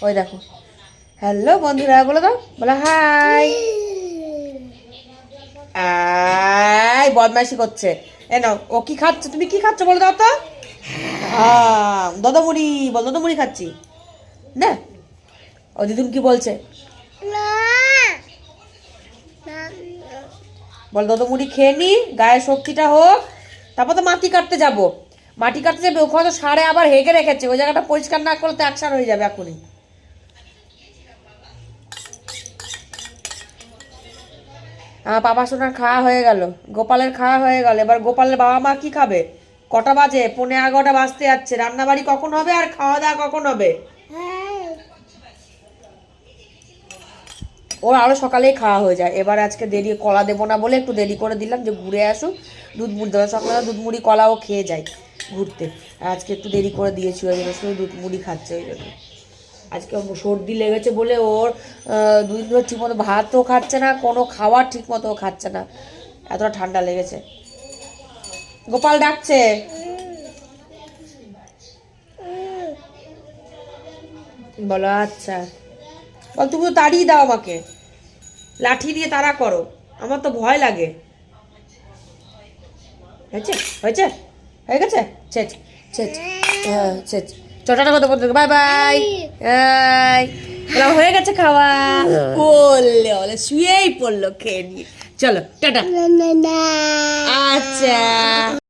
ওই দেখো, হ্যালো বন্ধুরা বলো দাও, বলো হাই। আই বদমাইশি করছে। এ নাও, ও কি খাচ্ছে, তুমি কি খাচ্ছ বলো দাও তো। দদমুড়ি, বল দদমুড়ি খাচ্ছি না। ও দিদুন কি বলছে, বল দদমুড়ি খেয়ে নি, গায়ের শক্তিটা হোক, তারপর তো মাটি কাটতে যাব। মাটি কাটতে যাবে, ওখানে তো সারে আবার হেগে রেখেছে, ওই জায়গাটা পরিষ্কার না করলে তো একসার হয়ে যাবে এখনই। পাপা সোনার খাওয়া হয়ে গেল, গোপালের খাওয়া হয়ে গেল। এবার গোপালের বাবা মা কি খাবে? কটা বাজে? 11:15 বাজতে যাচ্ছে। রান্নাবাড়ি কখন হবে আর খাওয়া দাওয়া কখন হবে? ওর আরও সকালেই খাওয়া হয়ে যায়। এবার আজকে দেরি, কলা দেবো না বলে একটু দেরি করে দিলাম, যে ঘুরে আসুক, দুধ মুড়ি দেবো। সকালে দুধ মুড়ি কলাও খেয়ে যায় ঘুরতে। আর আজকে একটু দেরি করে দিয়েছি, ওই জন্য শুধু দুধ মুড়ি খাচ্ছে। ওই জন্য আজকে সর্দি লেগেছে বলে ওর 2 দিন ধরে ঠিকমতো ভাতও খাচ্ছে না, কোনো খাবার ঠিক মতো খাচ্ছে না, এতটা ঠান্ডা লেগেছে। গোপাল ডাকছে, বলো আচ্ছা। বল তুমি তো তাড়িয়ে দাও আমাকে, লাঠি দিয়ে তাড়া করো, আমার তো ভয় লাগে। হয়েছে, হয়েছে, হয়ে গেছে, ছেচ ছেচ, ছেচ। চটাটা কত বলতে, বাই বাই। হয়ে গেছে খাওয়া, বললে বলে শুয়েই পড়লো খেয়ে নিয়ে। চলো টাটা। আচ্ছা।